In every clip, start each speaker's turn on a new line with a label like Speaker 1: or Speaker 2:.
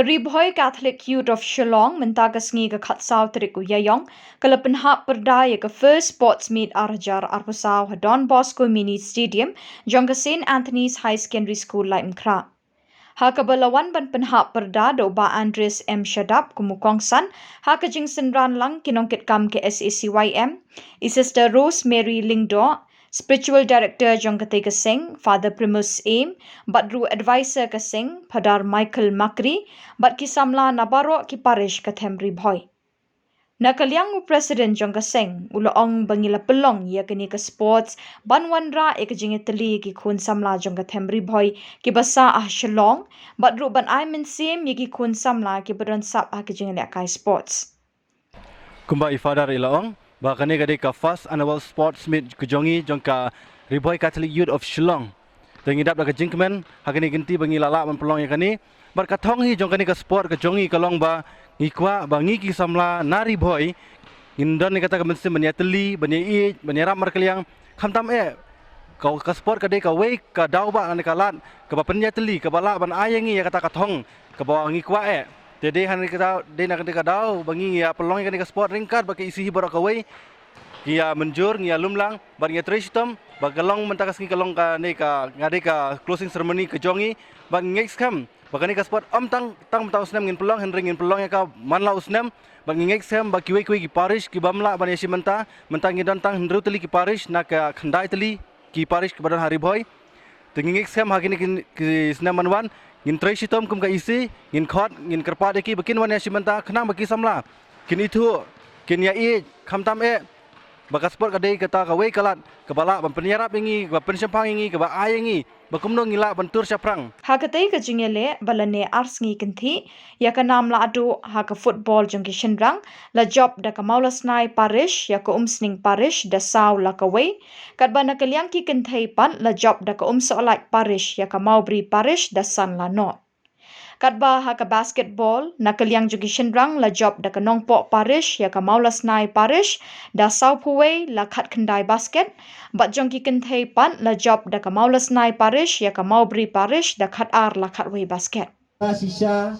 Speaker 1: Karibhoy Catholic Youth of Shillong mentagasngi ka khatsaw triku yayong kalapenhap perdaya ka first sports meet arjar arpusaw ha Don Bosco Mini Stadium jongka St. Anthony's High Secondary School lai mkra. Ha kabalawan ban penhap perda do ba Andres M. Shadab kumukongsan ha ka jingsen ran lang kinongkit kam ke SACYM i Sister Rosemary Lingdo Spiritual Director Jongkate Kasing, Father Primus Aim, Badru Advisor Kasing, Padar Michael Makri, Bat Kisamla Nabaro ki Parish Kathemri Bhoy. Nakaliang President Jongkasing, Uloong Bangila Pelong, yakini ka sports, Banwanra ekajingetali ki kun samla Jongkathemri Bhoy, ki basa ah Shillong, Badru Ban Aimin Sim, yaki kun samla ki badan sap ah kajingelak sports.
Speaker 2: Kumba ifadar ilaong, bakane gade ka first annual sports meet kejongi jongka Riboy Catholic Youth of Shillong. Tengidap da kejingkemen hakani genti bangi lala man pelong yakani bar kathong hi jongkani ka sport kejongi kalong ba ngikwa ba ngiki samla nari boy ngindon ni kata ka mensi banyateli banyai banyarap markaliang khamtam kau ka sport kade ka wei ka dau ba ani kalat ka ba penyateli ka bala ban ayangi ya kata kathong ka ba ngikwa Jadi han kita dena ketika dau bangi ya pelong kan ka sport ringkat bagi isi hibur ka wei kia menjur ngia lumlang bagi tristom bagalong mentakas ngi kalong ka ne ka ngade ka closing ceremony ke jongi bagi ngex kam bagi ka sport tang usnem ngin pelong ngin pelong ya ka manla usnem bagi ngex kam bagi wei ki parish ki bamla bani si menta ngi don tang hendru teli ki parish na ka khandai teli ki parish ke badan hari boy tengi ngex kam hakini ki snem manwan ngin tristom kum ka isi ngin khot ngin kerpa deki bakin wan ya si menta khnang bagi samla kin itu kin ya khamtam baka sport kadai kata ka wei kalat kebala ban penyarap ingi ba pensyempang ingi ke ba ayangi ba kumno ngila bantur syaprang
Speaker 1: ha katai ka jingele balane ars ngi kinthi ya ka nam la adu ha ka football jong ki shinrang la job da ka maulas nai parish ya ka umsning parish da saw la ka wei kat ba na kalyang ki kinthai pan la job da ka umsolak parish ya ka maubri parish da san la not Katba ha ka basketball na kalyang jugi shinrang la job da ka nongpo parish ya ka maulas nai parish da saupuway la khat khandai basket bat jongki kenthei pan la job da ka maulas nai parish ya ka maubri parish da khat ar la khat way basket.
Speaker 3: Sisa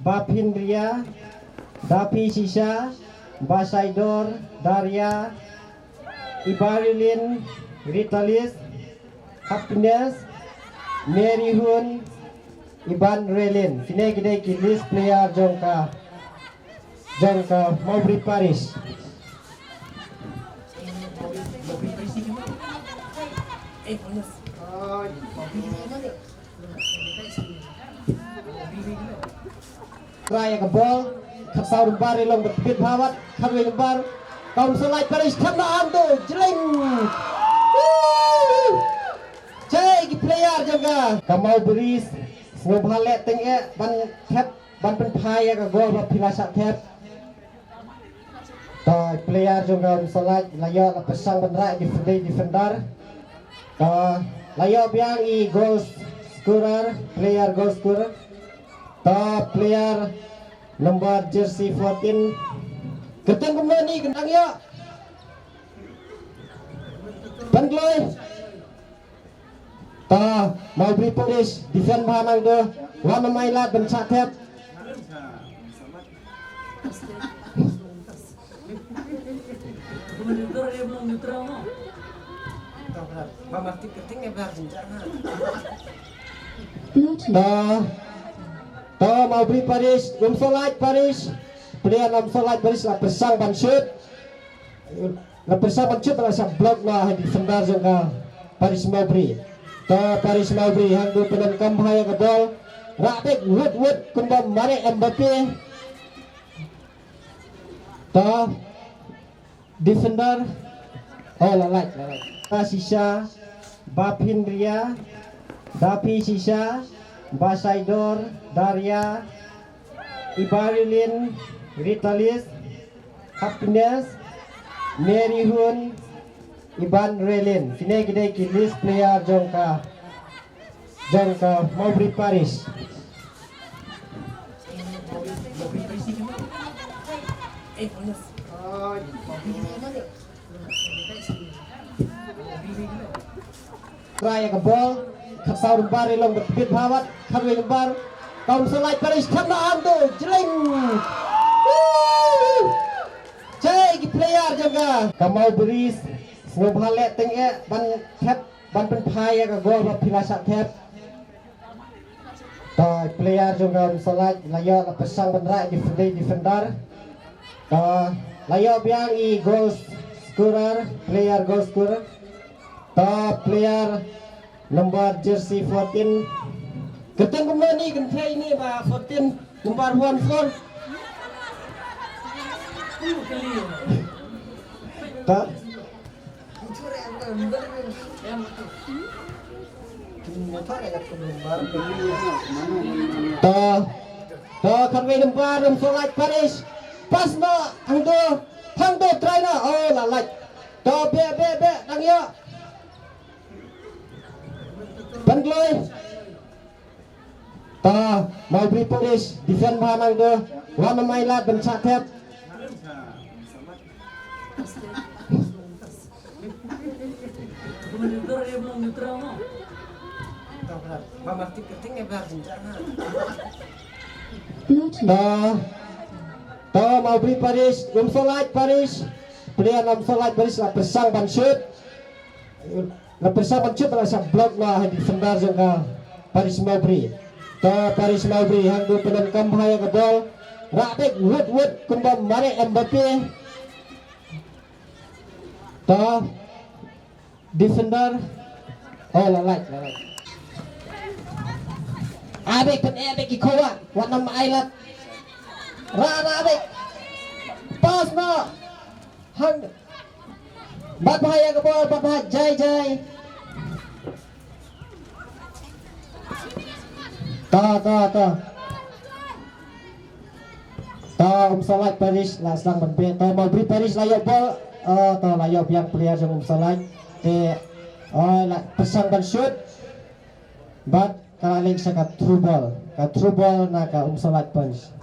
Speaker 3: Bapindria Dapi Sisa Basaidor Daria Ibarilin Ritalis Happiness Mary Hun Iban Relin, sini kita list player jongka Maubri Paris. Raya ke ball, kapsau lembar long berbit bawat, kami lembar, kaum selai Paris kena ando, jeleng. Cek player jongka, kamau beris. Ngobhalet tengek ban tap ban penpai ka gol ba pilasa tap ta player juga salat layo la pesang bandra defender ta layo biang I goal scorer player goal scorer ta player number jersey 14 keteng kumani gendang ya Bangloi ta mau beri polis defend bahanang do wana mailat ben chathep ta mau beri Paris umsolat Paris player umsolat Paris la persang ban shoot la persang ban shoot la sa block na defender jongka Paris mau beri Paris Maubri hang do penan kambhaya ka ball Rabek wood kumbam mare Mbappe ta defender lalai Sisa Bapindria Dapi Sisa Basaidor Daria Ibarilin Ritalis Happiness Mary Hun Iban Relin, sini kita list player jongka Maubri Paris. Raya ke ball, kapsau lembar long berbit bawat, kami lembar, kaum selai Paris kena Kamau beris Snowballek tengek ban tap ban penpai ke gol berpilasak tap. Toh player juga salat layak pasang benrai defender. Toh layak biang i goal scorer, player goal scorer. Toh player nomor jersey 14. Keteng kemana ni kentai ni ba 14 nomor 14. Toh Toh kami lempar solat Paris. Pas no hangdo try no. Oh lalai. Toh be dang yo. Bangloi. Toh mau beri Paris defend bahan hangdo. Wana mailat bencak tap. Toh mau beri Paris, solat Paris. Player solat Paris lah persang ban shoot. Lah persang ban shoot lah sa block lah defender jangka Paris mau beri. Toh Paris mau beri hang du penan kam bahaya ke ball. Rakbek wood kumbang mari Mbappe. Toh defender oh lalai. Abek ikowa warna mailat. Abek pas no hang bat bahaya ke ball bat bahaya jai. Toh salat Paris lah selang benpe. Toh mau beri Paris layak ball. Toh layak biang player yang salat. Lah pesang ban shoot. But kalaling sa ka true ball na ka salat Paris.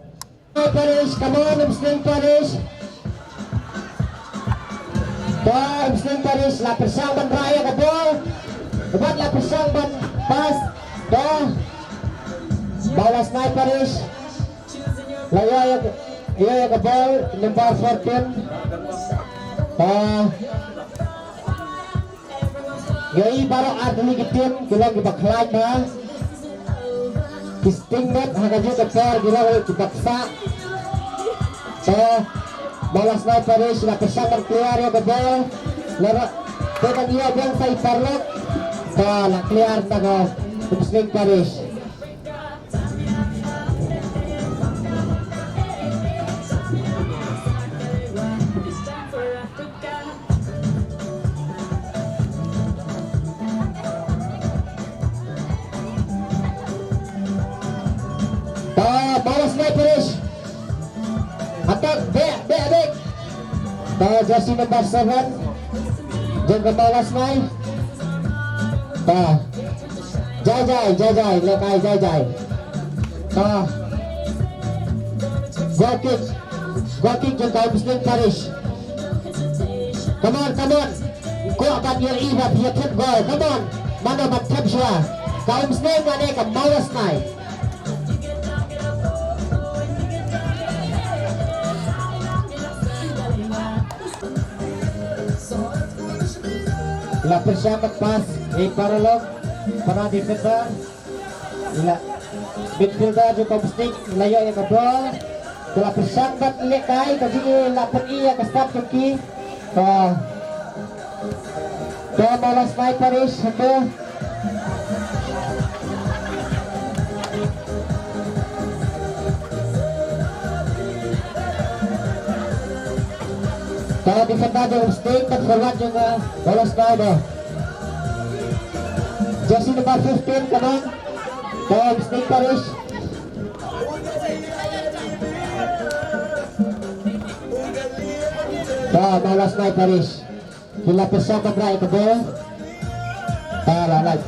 Speaker 3: Paris, come on, Muslim Paris. Toh Muslim Paris lah pesang ban raya ka ball. But lah pesang ban pas. Toh balas naik Paris. Layak iya ke ball nomor 14. Yai baru adli gitim bilang dibakhlai na. Distinct hagajo tekar bilang dibaksa. Balas naik Paris la pesangan keluar ya ke ball. Lara tekan dia biang sai parlok. La keluar na Muslim Paris. Balas naik Paris. Atak back. Jersey number 7. Jangan balas naik. Jai lekai jai. Goal kick jangan Muslim Paris. Come on. Kau akan yeri na biar tip goal. Come on. Mana matap siya. Kau Muslim mana ka balas naik. La persiapan pas paralog para defender. Midfielder juga mesti layak yang ke ball. Telah persiapan lekai kasi lapan iya ke start kaki. Toh balas naik Paris satu. Kalau defender juga mesti forward juga balas naik dah. Jersey number 15 kanan. Toh mesti Paris. Balas naik Paris. Bila bersama berai ke ball. Naik.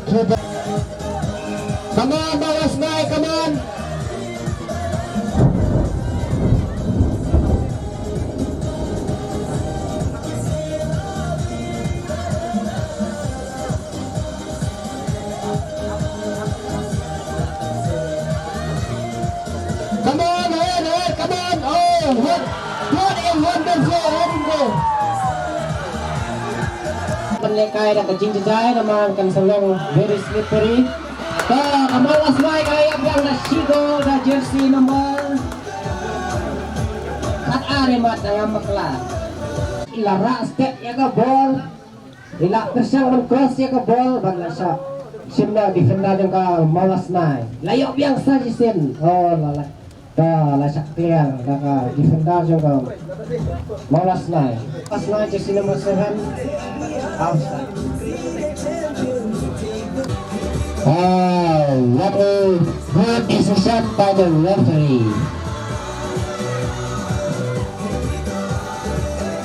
Speaker 3: Come on, balas naik, come on. What a wonderful heading goal. penlekai dah kecing jejai naman kan salong very slippery. Kamalas mai kaya yang dah Shigo dah jersey number kat Arimat dengan makla. Ilara step ya ke ball. Ila tersang men cross ya ke ball bagla shot. Simna defender yang ka malas mai. Layok biang saja sin. Oh lala. Dah lasak clear dah ka defender yang ka malas mai. Pas mai jersey number 7 outside. Oh, what a good decision by the referee.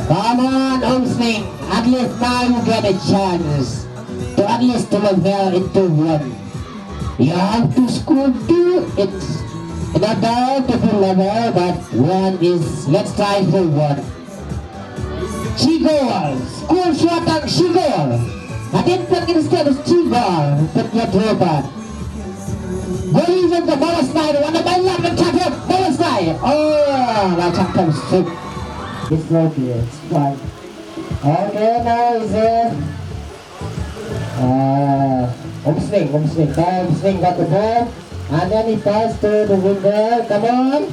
Speaker 3: Come on, Homsling. At least now you get a chance to at least to level into one. You have to score 2. It's not down to full level, but 1 is, let's try for 1. Chigol, score shot ang Chigol. Atin pag instead of Chigol, put your robot. Going from the ball side, one of my love and tap up, ball side. Oh, that tap comes through. It's no good, it's fine. Okay, now is it? Homsling got the ball. And then he passed to the winger. Come on!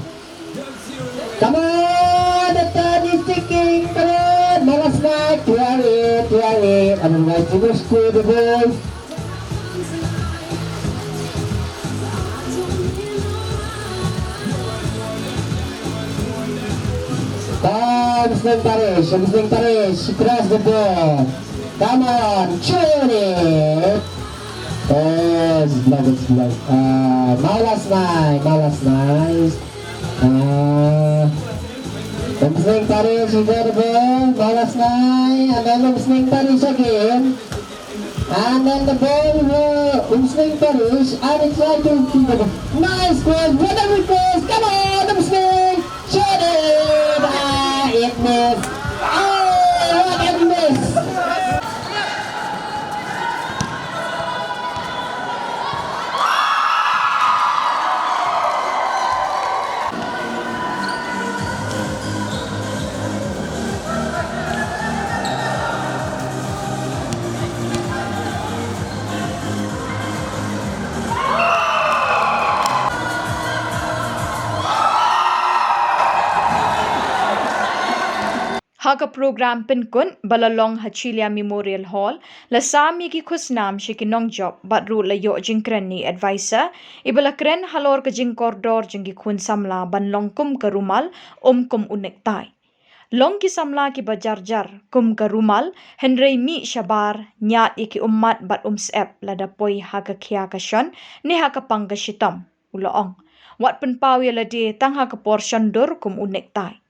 Speaker 3: Come on! The turn is ticking! Come on! Malas na! 12-8. Anong right to score the ball? Homsling Paris, she crossed the ball. Come on, shoot it! Oh, it's blocked. Malas nice. Homsling Paris, she got the ball. Malas nice. And then Homsling Paris again. And then the ball for Homsling Paris. And it's like to keep it. Nice cross, what a request! Come on, Homsling! Shoot it! It missed. Oh, what a miss!
Speaker 1: Haga program pinkun balalong Hachilia Memorial Hall lasami ki khusnam shikinong job batru layo jingkrani advisor ibalakren halor ka jing koridor jingi khun samla banlong kum ka rumal kum unek tai long ki samla ki bajar kum ka rumal henrei mi shabar nyat iki ummat bat sep lada poi haga khia ka shon ni haga pangga shitam uloong wat penpawi lade tang haga portion dur kum unek tai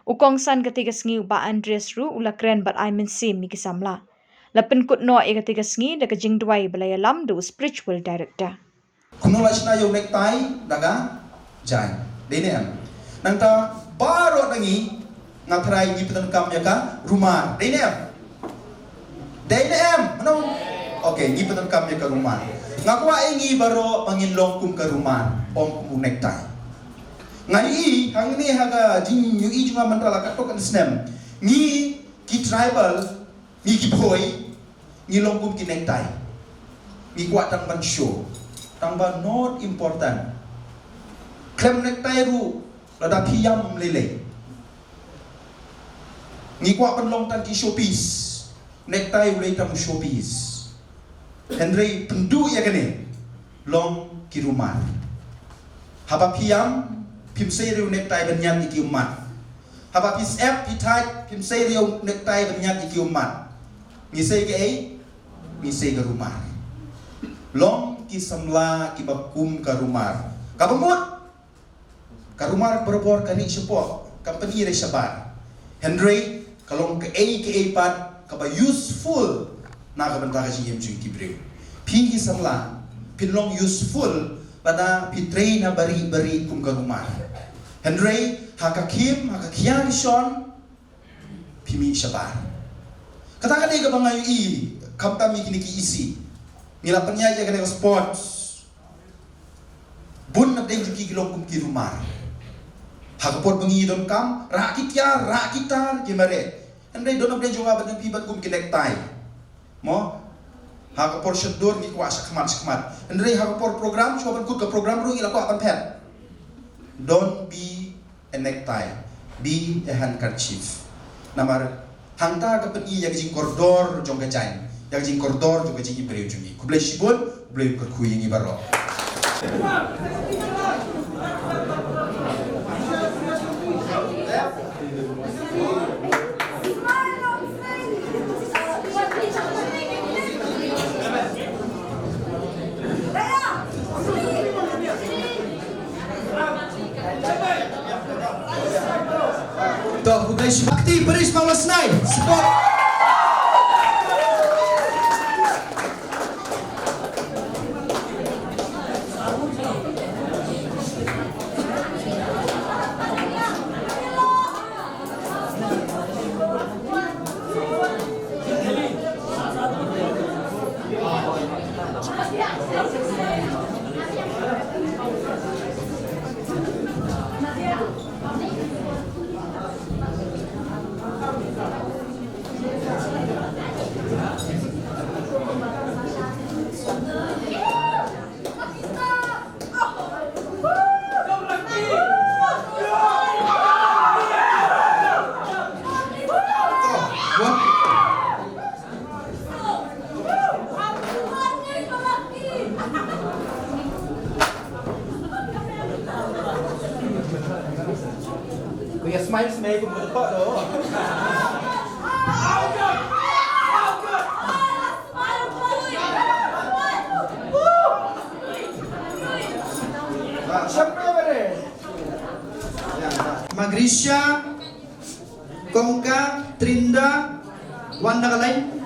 Speaker 1: Ukong san ketiga sengi ba Andreas Ru ulakren bat I sim mi kisamla. Lapen kut no e ketiga sengi da kajing duai balaya lam do spiritual director.
Speaker 4: Kuno la sina yung necktie daga jai. Dene am. Nangta baro nangi ngaprai gi petan kam ya ka rumah. Dene am. Ano? Okay, gi petan kam ya ka rumah. Ngakwa ingi baro panginlong kum ka rumah om kum necktie. Ngai hang ni haga jing yu i junga mantala ka tokan snem ni ki tribal ni ki boy ni longkum ki necktie ni kwa tang ban show tang ban not important klem necktie ru lada piyam lele ni kwa ban long tan ki showpiece necktie ulai tam showpiece Henry pendu ya kene long ki rumah haba piyam Pim say riu necktie banyan iki umat. Haba pis F pitai pim say riu necktie banyan iki umat. Mi say ke ai, mi say ke rumah. Long ki samla ki bakum ka rumah. Kabamut. Ka rumah berbor kani sepo company re sabar. Henry kalong ke ai pat ka ba useful na ka banta ka siyem jing ki breu. Pi ki samla pinlong useful pada pitrain na bari kum ka rumah. Henry hakakim hakakian Sean pimi sabar. Katakan dia ke bangayu i kami kini ki isi. Mila penyai jaga dengan sports. Bun nak deng ki kilong kum ki rumah. Hakapot bengi don kam rakitar ki mare. Henry don nak deng juga batang pibat kum ki necktie. mo hakapor syedor ngi kwa sakmat Andre hakapor program coba kut ke program ru ila ko akan pen don't be a necktie be a handkerchief namar hangta ka peni yang jing koridor jong gajain yang jing koridor jong jing ibreu jungi ku blai sibon blai perkui ngi baro Toh, Bukai Bakti Beris Maulas Nai support. Kuya smile smile kung buto do. Magrisha, Kongka, Trinda, Wanda Kalay.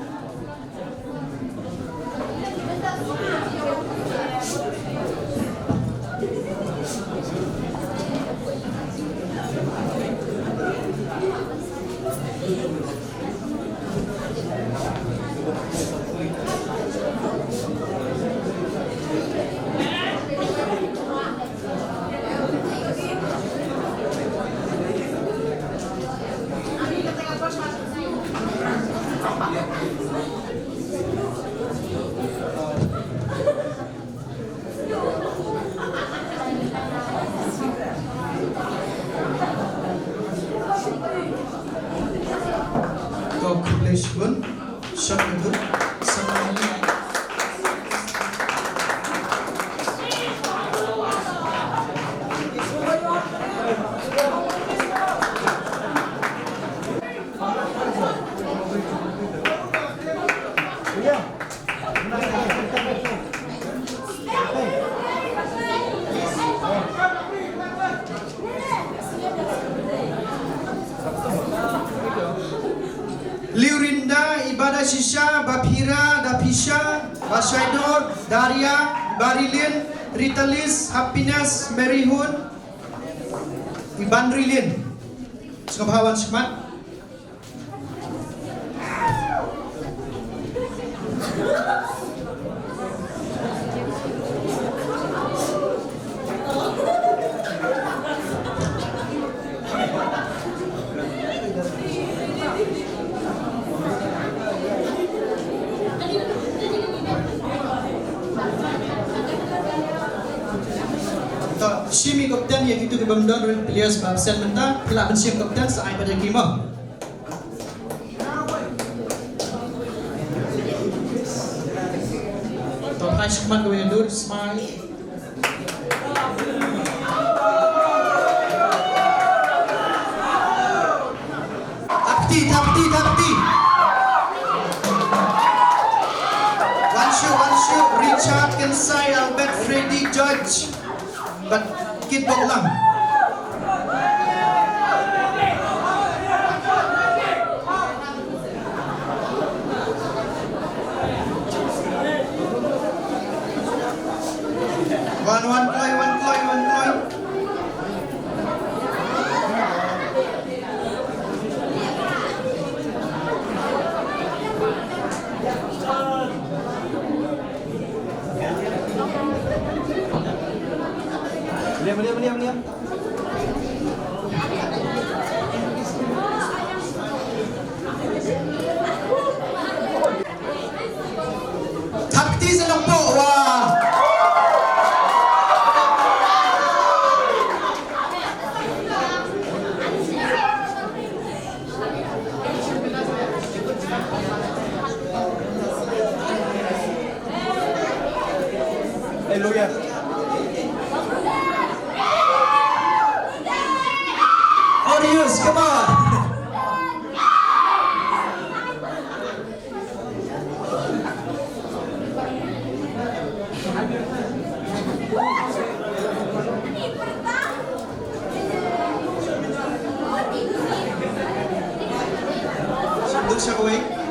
Speaker 4: Pun shot itu sama ini. Liurinda, Ibadah Shisha, Bapira, Dapisha, Bashaidor, Daria, Barilin, Ritalis, Happiness, Merihun, Iban Rilin. Sekabawan semat. Simi kapten yang itu dibandar oleh pilihan sebab sen mentah telah mensiap kapten saat pada kima. Tokai semat kewendur smile. Tapti. One shoot, Richard Kensai, Albert Freddy George. But kid bok lang. One ploy. Liam. Marius, come on. Look siya away.